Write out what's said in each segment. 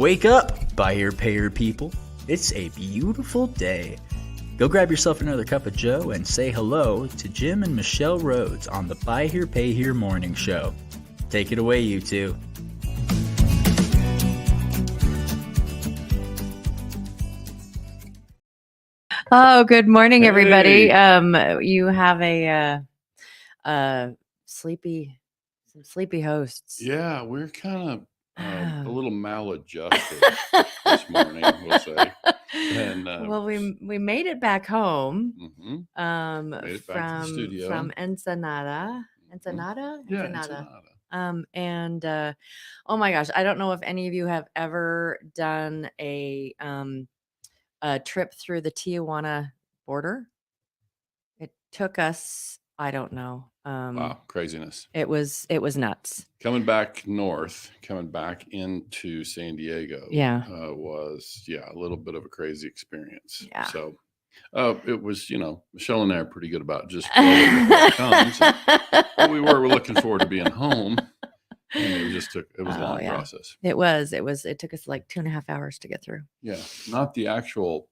Wake up, buy here, pay here people. It's a beautiful day. Go grab yourself another cup of joe and say hello to Jim and Michelle Rhoads on the Buy Here, Pay Here Morning Show. Take it away, you two. Oh, good morning, everybody. You have some sleepy hosts. Yeah, we're kind of a little maladjusted this morning, we'll say. And well, we made it back home. Made it back to the studio from Ensenada. Ensenada. And oh my gosh, I don't know if any of you have ever done a trip through the Tijuana border. It took us, I don't know. Wow, craziness. It was nuts. Coming back north, coming back into San Diego was a little bit of a crazy experience. Yeah. So it was, Michelle and I are pretty good about just rolling before it comes. And we're looking forward to being home. And it was a long process. It took us like 2.5 hours to get through. Yeah. Not the actual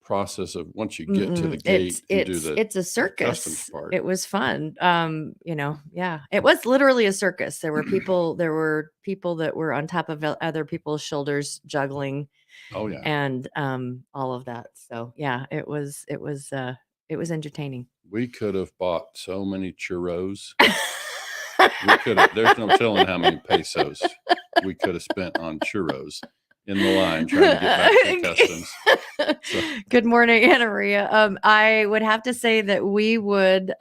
process of once you get to the gate it's a circus. Customs part. It was fun. It was literally a circus. There were people that were on top of other people's shoulders juggling. Oh yeah. And all of that. So yeah, it was entertaining. We could have bought so many churros. There's no telling how many pesos we could have spent on churros in the line trying to get back to customs. So. Good morning, Anna Maria. I would have to say that we would,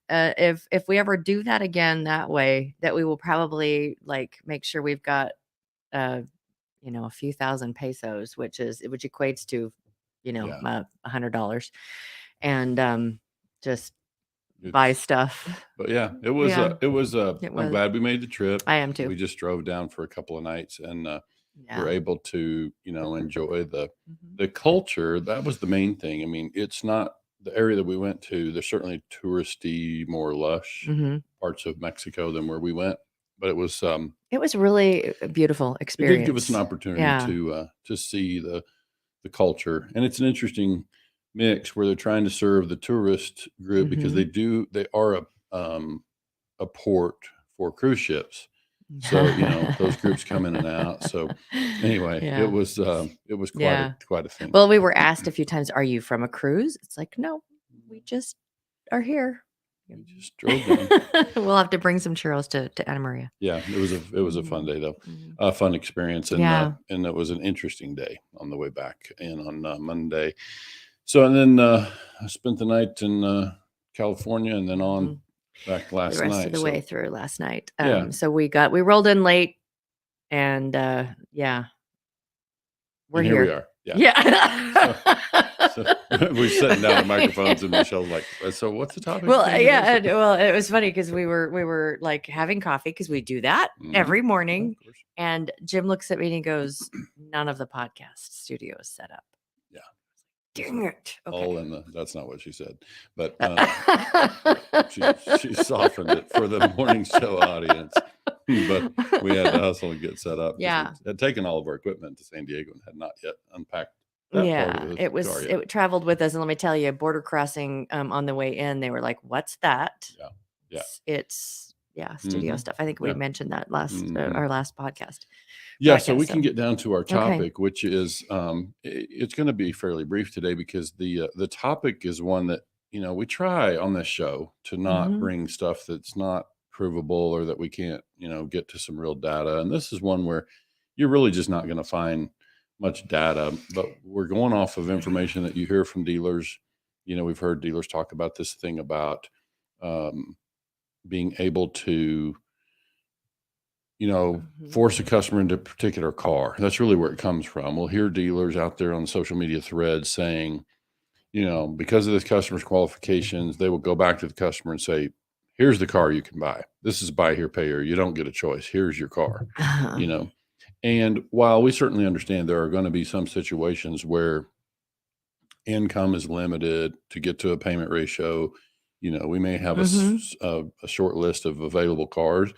if we ever do that again that way, that we will probably make sure we've got, a few thousand pesos, which equates to, $100, and just buy stuff. But yeah, it was. I'm glad we made the trip. I am too. We just drove down for a couple of nights and. We're able to, enjoy the culture. That was the main thing. I mean, it's not the area that we went to. There's certainly touristy, more lush parts of Mexico than where we went, but it was really a beautiful experience. It did give us an opportunity to see the culture, and it's an interesting mix where they're trying to serve the tourist group because they are a port for cruise ships. So, those groups come in and out. So anyway, it was quite a thing. Well, we were asked a few times, are you from a cruise? It's like, no, we just are here. We just drove down. We'll have to bring some churros to Anna Maria. Yeah, it was a fun day though. A fun experience. And and it was an interesting day on the way back and on Monday. So, and then I spent the night in California and then on back last night. The rest of the way through last night. So we rolled in late and we're and here. We are. Yeah. So we're sitting down at microphones and Michelle's like, so what's the topic? Well, it was funny because we were like having coffee because we do that every morning. And Jim looks at me and he goes, none of the podcast studio is set up. Dang it. Okay. That's not what she said, but she softened it for the morning show audience. But we had to hustle and get set up. Yeah. Had taken all of our equipment to San Diego and had not yet unpacked. It traveled with us. And let me tell you, border crossing on the way in, they were like, what's that? Yeah. It's studio stuff. I think we mentioned that our last podcast. Yeah, so we can get down to our topic, which is it's going to be fairly brief today because the topic is one that we try on this show to not bring stuff that's not provable or that we can't get to some real data. And this is one where you're really just not going to find much data, but we're going off of information that you hear from dealers. We've heard dealers talk about this thing about being able to force a customer into a particular car. That's really where it comes from. We'll hear dealers out there on social media threads saying, because of this customer's qualifications, they will go back to the customer and say, here's the car you can buy. This is buy here, pay here. You don't get a choice. Here's your car, And while we certainly understand there are going to be some situations where income is limited to get to a payment ratio, we may have a short list of available cars.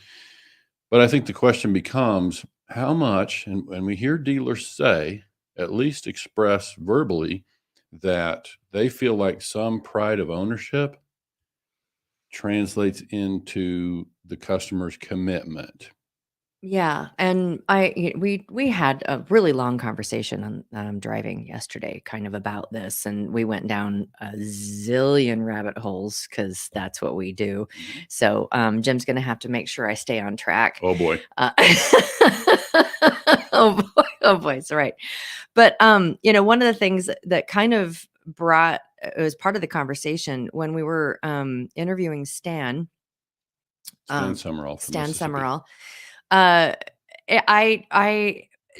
But I think the question becomes, how much, and we hear dealers say, at least express verbally, that they feel like some pride of ownership translates into the customer's commitment. Yeah, and we had a really long conversation on driving yesterday, kind of about this, and we went down a zillion rabbit holes because that's what we do. So Jim's going to have to make sure I stay on track. Oh boy. Oh boy, it's right. But one of the things that kind of brought it was part of the conversation when we were interviewing Stan Summerall. Stan Summerall. I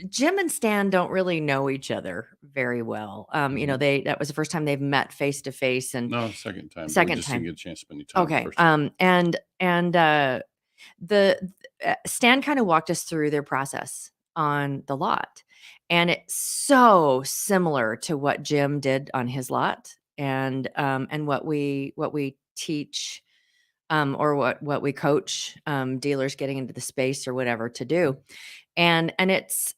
Jim and Stan don't really know each other very well. That was the first time they've met face to face, and no, second time. Second just time. Didn't get a chance to spend any time. Okay. First time. The Stan kind of walked us through their process on the lot, and it's so similar to what Jim did on his lot, and what we teach. Or what we coach dealers getting into the space or whatever to do, and it's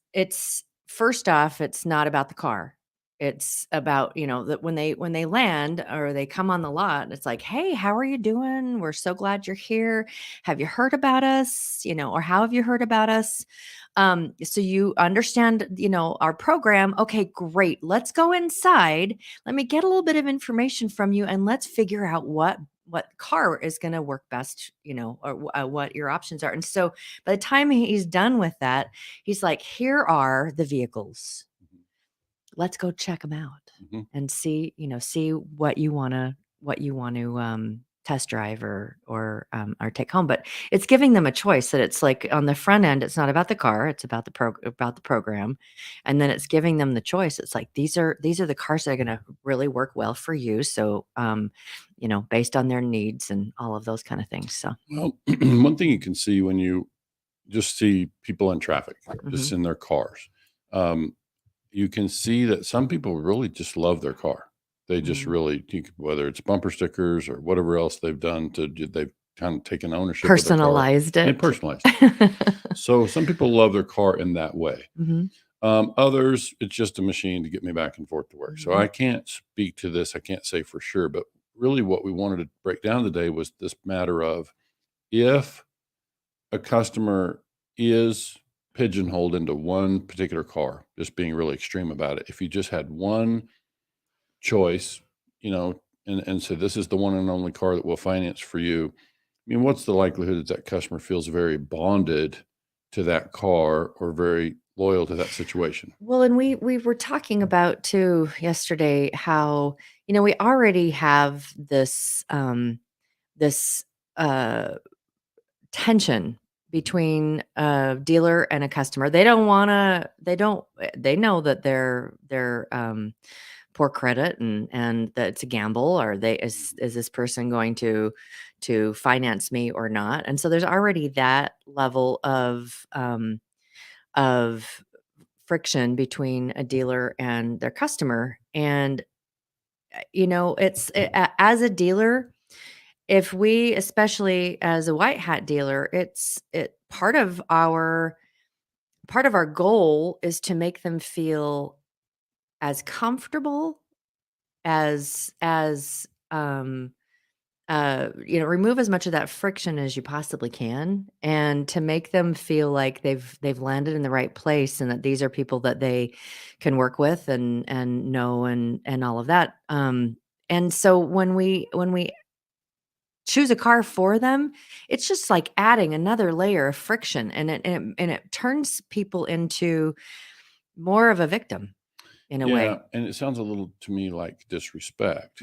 first off, it's not about the car. It's about that when they land or they come on the lot, it's like, hey, how are you doing? We're so glad you're here. Have you heard about us? Or how have you heard about us? So you understand, our program. Okay, great. Let's go inside. Let me get a little bit of information from you, and let's figure out what car is going to work best, or what your options are. And so by the time he's done with that, he's like, here are the vehicles. Let's go check them out and see what you want to test drive or take home. But it's giving them a choice that it's like on the front end, it's not about the car, it's about the program. And then it's giving them the choice. It's like, these are the cars that are going to really work well for you. So, based on their needs and all of those kind of things. So, well, one thing you can see when you just see people in traffic, just in their cars, you can see that some people really just love their car. They just really, whether it's bumper stickers or whatever else they've done they've kind of taken ownership personalized of the car. it. Personalized it. So some people love their car in that way. Others, it's just a machine to get me back and forth to work. So I can't speak to this. I can't say for sure, but really what we wanted to break down today was this matter of, if a customer is pigeonholed into one particular car, just being really extreme about it. If you just had one choice, and so this is the one and only car that we'll finance for you, I mean, what's the likelihood that feels very bonded to that car or very loyal to that situation? Well, and we were talking about too yesterday how, we already have this tension between a dealer and a customer. They know that they're poor credit and that it's a gamble, or is this person going to finance me or not? And so there's already that level of friction between a dealer and their customer. And as a dealer, if we, especially as a white hat dealer, part of our goal is to make them feel as comfortable as remove as much of that friction as you possibly can, and to make them feel like they've landed in the right place, and that these are people that they can work with and know and all of that. And so when we choose a car for them, it's just like adding another layer of friction, and it turns people into more of a victim in a way. Yeah, and it sounds a little to me like disrespect.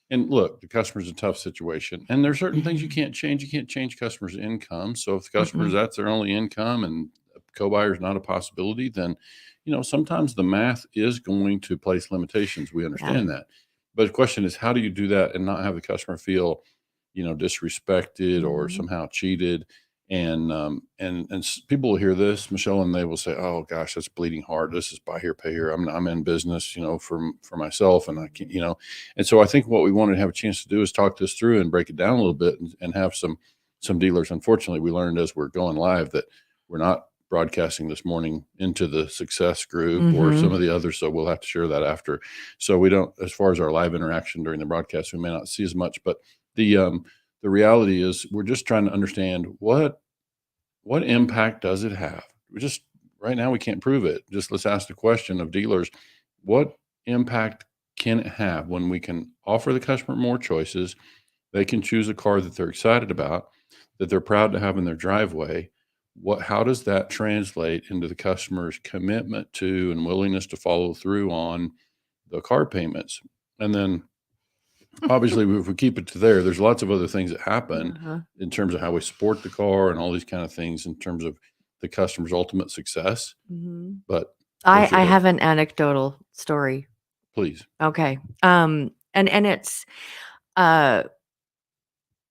And look, the customer's a tough situation, and there's certain things you can't change. You can't change customers' income. So if the customer's that's their only income and co-buyer is not a possibility, then sometimes the math is going to place limitations. We understand that. But the question is, how do you do that and not have the customer feel, disrespected or somehow cheated? And people will hear this, Michelle, and they will say, "Oh gosh, that's bleeding hard. This is buy here, pay here. I'm in business, for myself, and I can't, And so I think what we wanted to have a chance to do is talk this through and break it down a little bit, and have some dealers. Unfortunately, we learned as we're going live that we're not broadcasting this morning into the success group or some of the others. So we'll have to share that after. So we don't, as far as our live interaction during the broadcast, we may not see as much, but the reality is we're just trying to understand what impact does it have? We just, right now we can't prove it. Just let's ask the question of dealers, what impact can it have when we can offer the customer more choices? They can choose a car that they're excited about, that they're proud to have in their driveway. How does that translate into the customer's commitment to and willingness to follow through on the car payments? And then obviously, if we keep it to there's lots of other things that happen in terms of how we support the car and all these kind of things in terms of the customer's ultimate success. But I have an anecdotal story. Please. Okay. And it's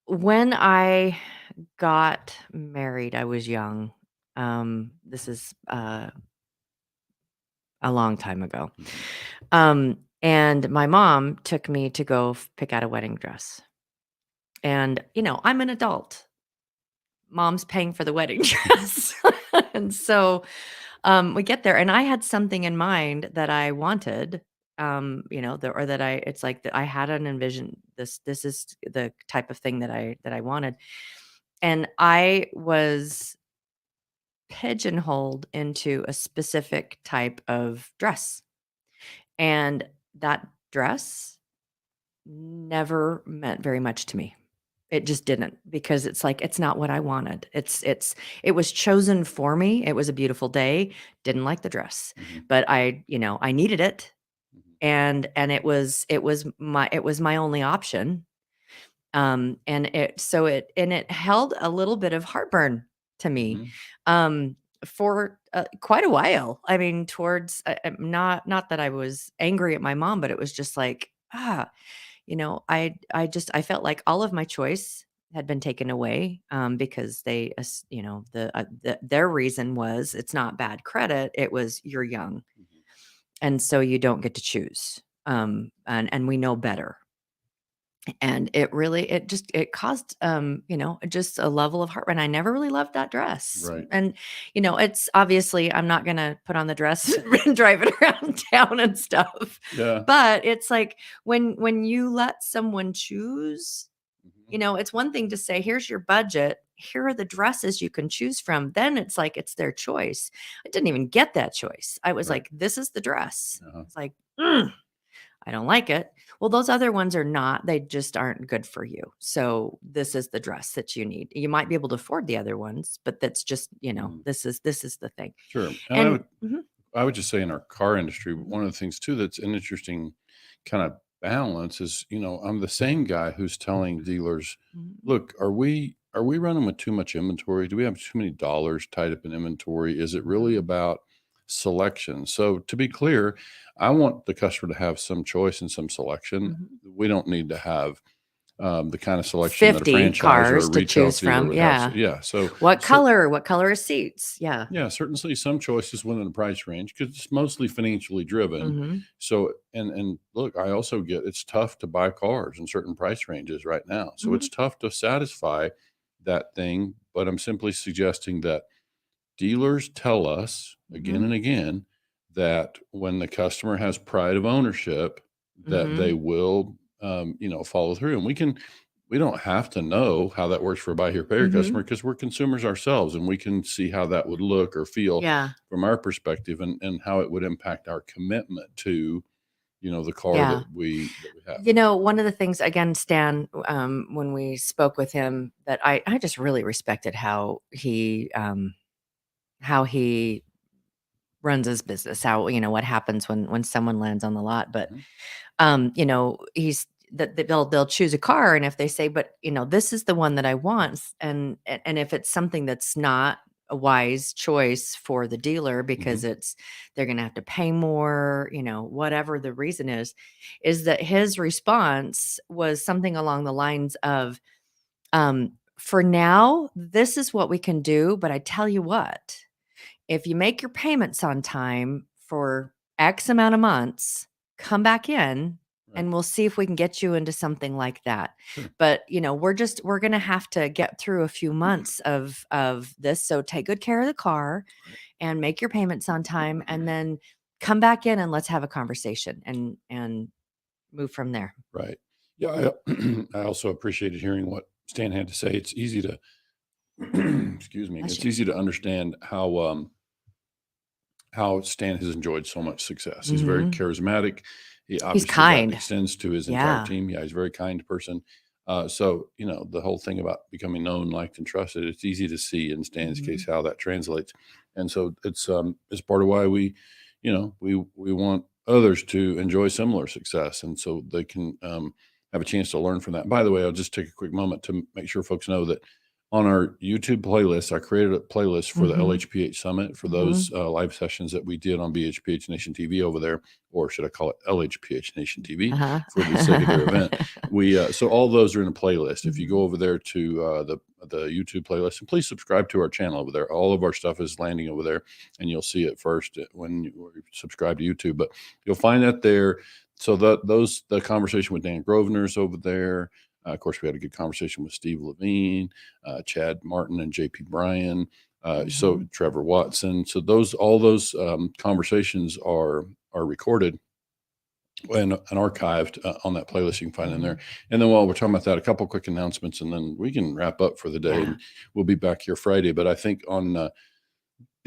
when I got married, I was young. This is a long time ago. And my mom took me to go pick out a wedding dress. And, I'm an adult. Mom's paying for the wedding dress. And so we get there, and I had something in mind that I wanted, it's like that I had an envision. This is the type of thing that I wanted. And I was pigeonholed into a specific type of dress. And that dress never meant very much to me. It just didn't, because it's like, it's not what I wanted. It was chosen for me. It was a beautiful day. Didn't like the dress, but I needed it. And it was my only option. And it held a little bit of heartburn to me, for quite a while. I mean, towards not that I was angry at my mom, but it was just like, I felt like all of my choice had been taken away, because they, their reason was, it's not bad credit. It was, you're young. And so you don't get to choose. And we know better. And it caused, just a level of heartburn. I never really loved that dress. Right. And, it's obviously, I'm not going to put on the dress and drive it around town and stuff. Yeah. But it's like when you let someone choose, it's one thing to say, here's your budget. Here are the dresses you can choose from. Then it's like, it's their choice. I didn't even get that choice. I was like, this is the dress. It's like, I don't like it. Well, those other ones are not. They just aren't good for you. So this is the dress that you need. You might be able to afford the other ones, but that's just, this is the thing. Sure. And I would just say, in our car industry, one of the things too that's an interesting kind of balance is, I'm the same guy who's telling dealers, look, are we running with too much inventory? Do we have too many dollars tied up in inventory? Is it really about selection? So to be clear, I want the customer to have some choice and some selection. We don't need to have the kind of selection that a 50 franchise cars or a to retail choose dealer from. would Yeah. have. So, yeah. So what color is seats? Yeah. Yeah, certainly some choices within the price range because it's mostly financially driven. So, and look, I also get it's tough to buy cars in certain price ranges right now. So it's tough to satisfy that thing. But I'm simply suggesting that dealers tell us again and again that when the customer has pride of ownership, that they will, follow through. And we don't have to know how that works for a buy here, pay here customer because we're consumers ourselves, and we can see how that would look or feel from our perspective and how it would impact our commitment to, the car that we have. One of the things, again, Stan, when we spoke with him, that I just really respected how he runs his business, how, what happens when someone lands on the lot. But, he's that they'll choose a car. And if they say, but this is the one that I want. And if it's something that's not a wise choice for the dealer because they're going to have to pay more, whatever the reason is that his response was something along the lines of, for now, this is what we can do. But I tell you what, if you make your payments on time for X amount of months, come back in and we'll see if we can get you into something like that. Sure. But we're going to have to get through a few months of this. So take good care of the car and make your payments on time, and then come back in and let's have a conversation and move from there. Right. Yeah. I also appreciated hearing what Stan had to say. It's easy to, excuse me. It's easy to understand how Stan has enjoyed so much success. He's very charismatic. He obviously kind. that extends to his entire team. Yeah, he's a very kind person. So, the whole thing about becoming known, liked, and trusted, it's easy to see in Stan's case how that translates. And so it's part of why we want others to enjoy similar success. And so they can have a chance to learn from that. By the way, I'll just take a quick moment to make sure folks know that on our YouTube playlist, I created a playlist for the LHPH Summit for those live sessions that we did on BHPH Nation TV over there, or should I call it LHPH Nation TV for the sake of their event. So all those are in a playlist. If you go over there to the YouTube playlist, and please subscribe to our channel over there. All of our stuff is landing over there, and you'll see it first when you subscribe to YouTube. But you'll find that there. So the conversation with Dan Grosvenor's over there. Of course, we had a good conversation with Steve Levine, Chad Martin, and JP Bryan. So Trevor Watson. So all those conversations are recorded and archived on that playlist. You can find in there. And then while we're talking about that, a couple quick announcements, and then we can wrap up for the day. And we'll be back here Friday. But I think on the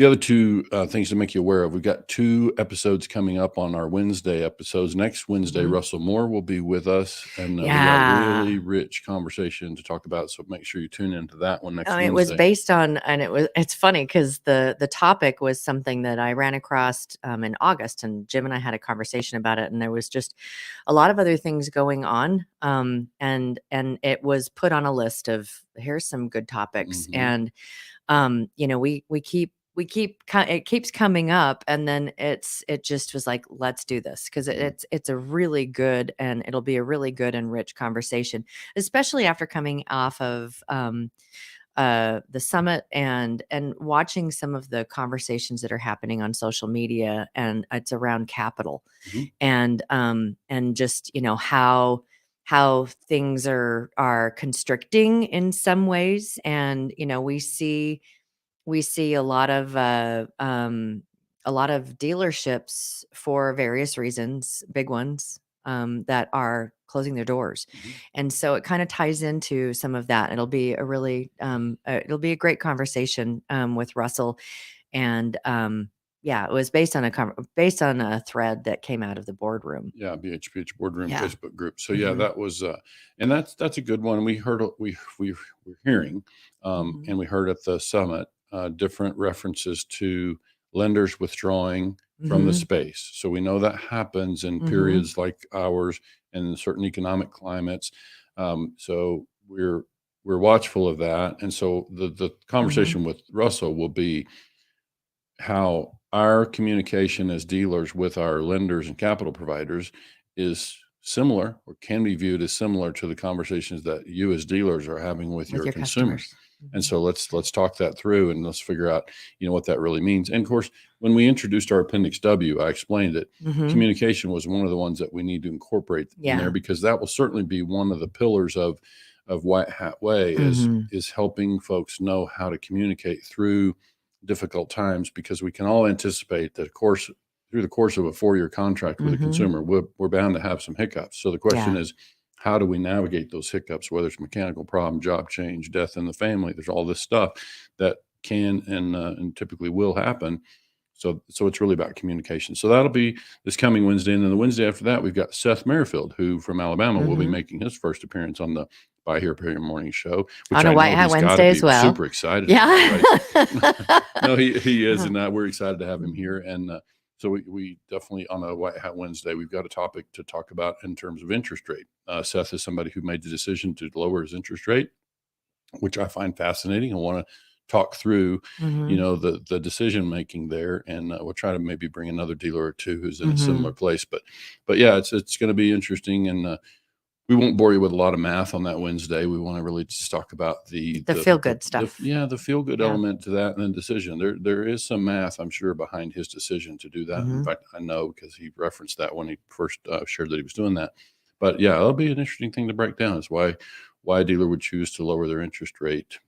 other two things to make you aware of, we've got 2 episodes coming up on our Wednesday episodes. Next Wednesday, Russell Moore will be with us, and we got a really rich conversation to talk about. So make sure you tune into that one next Wednesday. It was based on, and it's funny because the topic was something that I ran across in August, and Jim and I had a conversation about it, and there was just a lot of other things going on, and it was put on a list of here's some good topics, and it keeps coming up, and then it just was like, let's do this, because it's a really good, and it'll be a really good and rich conversation, especially after coming off of the summit and watching some of the conversations that are happening on social media, and it's around capital, and just how things are constricting in some ways, and we see a lot of dealerships for various reasons, big ones, that are closing their doors. And so it kind of ties into some of that. It'll be a really, it'll be a great conversation with Russell. And it was based on a thread that came out of the boardroom. Yeah, BHPH boardroom Facebook group. So that was, and that's a good one. We heard, we're hearing, and we heard at the summit, different references to lenders withdrawing from the space. So we know that happens in periods like ours and in certain economic climates. So we're watchful of that. And so the conversation with Russell will be how our communication as dealers with our lenders and capital providers is similar, or can be viewed as similar, to the conversations that you as dealers are having with your consumers. And so let's talk that through, and let's figure out, what that really means. And of course, when we introduced our Appendix W, I explained that communication was one of the ones that we need to incorporate in there, because that will certainly be one of the pillars of White Hat Way is helping folks know how to communicate through difficult times, because we can all anticipate that, of course, through the course of a 4-year contract with a consumer, we're bound to have some hiccups. So the question is, how do we navigate those hiccups, whether it's mechanical problem, job change, death in the family? There's all this stuff that can and typically will happen. So it's really about communication. So that'll be this coming Wednesday. And then the Wednesday after that, we've got Seth Merrifield, who from Alabama will be making his first appearance on the BHPH Morning Show, which on a White Hat Wednesday as well. Super excited. Yeah. Right? No, he is. And we're excited to have him here. And so we definitely, on a White Hat Wednesday, we've got a topic to talk about in terms of interest rate. Seth is somebody who made the decision to lower his interest rate, which I find fascinating. I want to talk through, the decision making there, and we'll try to maybe bring another dealer or two who's in a similar place. But yeah, it's going to be interesting, and we won't bore you with a lot of math on that Wednesday. We want to really just talk about the feel good stuff. The feel good element to that, and then decision. There is some math, I'm sure, behind his decision to do that. In fact, I know, because he referenced that when he first shared that he was doing that. But yeah, it'll be an interesting thing to break down. Is why a dealer would choose to lower their interest rate.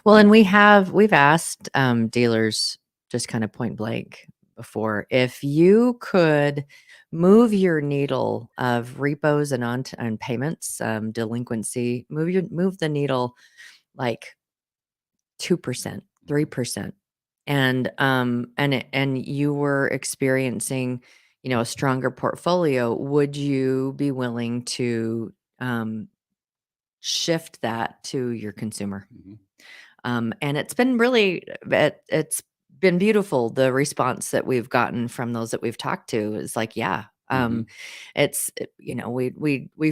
Well, and we've asked dealers just kind of point blank before, if you could move your needle of repos and on payments, delinquency, move the needle like 2%, 3%, and you were experiencing, a stronger portfolio, would you be willing to shift that to your consumer? And it's been it's been beautiful. The response that we've gotten from those that we've talked to is like, yeah, we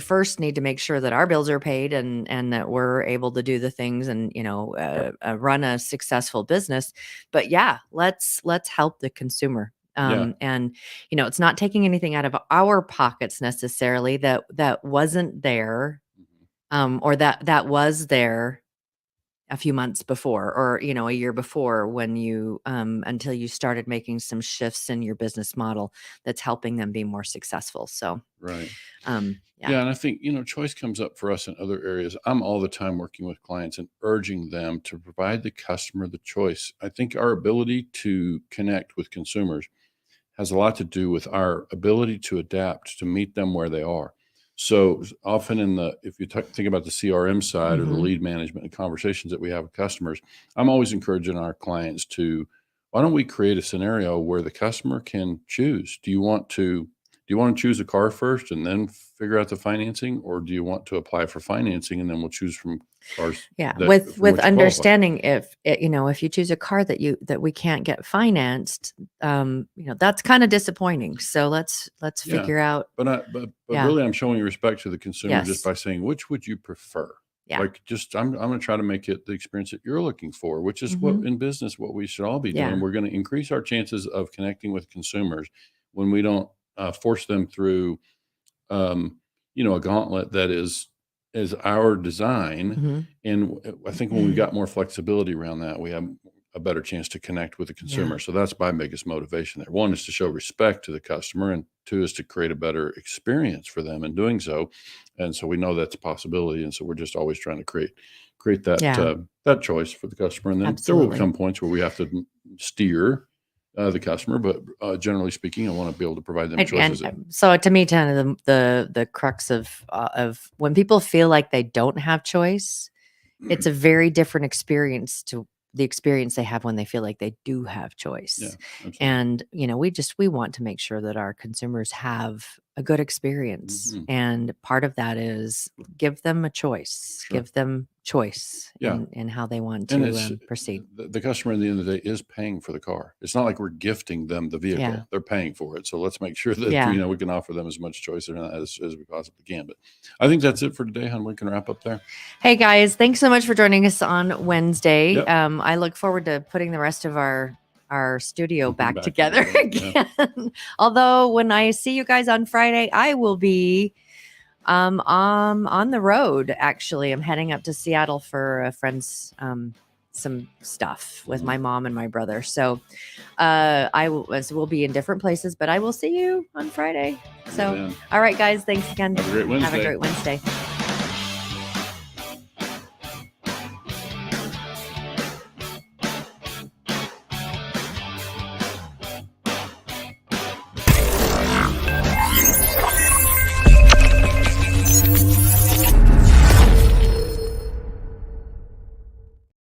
first need to make sure that our bills are paid and that we're able to do the things and, run a successful business. But yeah, let's help the consumer. And, it's not taking anything out of our pockets necessarily that wasn't there, or that was there a few months before, or a year before, when you until you started making some shifts in your business model that's helping them be more successful. So right. Yeah, and I think choice comes up for us in other areas. I'm all the time working with clients and urging them to provide the customer the choice. I think our ability to connect with consumers has a lot to do with our ability to adapt to meet them where they are. So often if you think about the CRM side or the lead management and conversations that we have with customers, I'm always encouraging our clients why don't we create a scenario where the customer can choose? Do you want to choose a car first and then figure out the financing, or do you want to apply for financing and then we'll choose from cars? Yeah, with understanding if you choose a car that we can't get financed, that's kind of disappointing. So let's figure out. But really, I'm showing respect to the consumer just by saying, which would you prefer? Yeah. Like, I'm going to try to make it the experience that you're looking for, which is what in business, what we should all be doing. We're going to increase our chances of connecting with consumers when we don't force them through, a gauntlet that is our design. And I think when we've got more flexibility around that, we have a better chance to connect with the consumer. So that's my biggest motivation there. One is to show respect to the customer, and two is to create a better experience for them in doing so. And so we know that's a possibility. And so we're just always trying to create that that choice for the customer. And then there will come points where we have to steer the customer, but generally speaking, I want to be able to provide them choices. And so to me, Tana, the crux of when people feel like they don't have choice, it's a very different experience to the experience they have when they feel like they do have choice. Yeah, and we want to make sure that our consumers have a good experience, and part of that is give them a choice. Give them choice in how they want to proceed. The customer at the end of the day is paying for the car. It's not like we're gifting them the vehicle. They're paying for it. So let's make sure that we can offer them as much choice as we possibly can. But I think that's it for today, hon. We can wrap up there. Hey guys, thanks so much for joining us on Wednesday. I look forward to putting the rest of our studio back together again. Although when I see you guys on Friday, I will be on the road. Actually, I'm heading up to Seattle for a friend's some stuff with my mom and my brother. So we'll be in different places, but I will see you on Friday. So all right, guys, thanks again. Have a great Wednesday. Have a great Wednesday.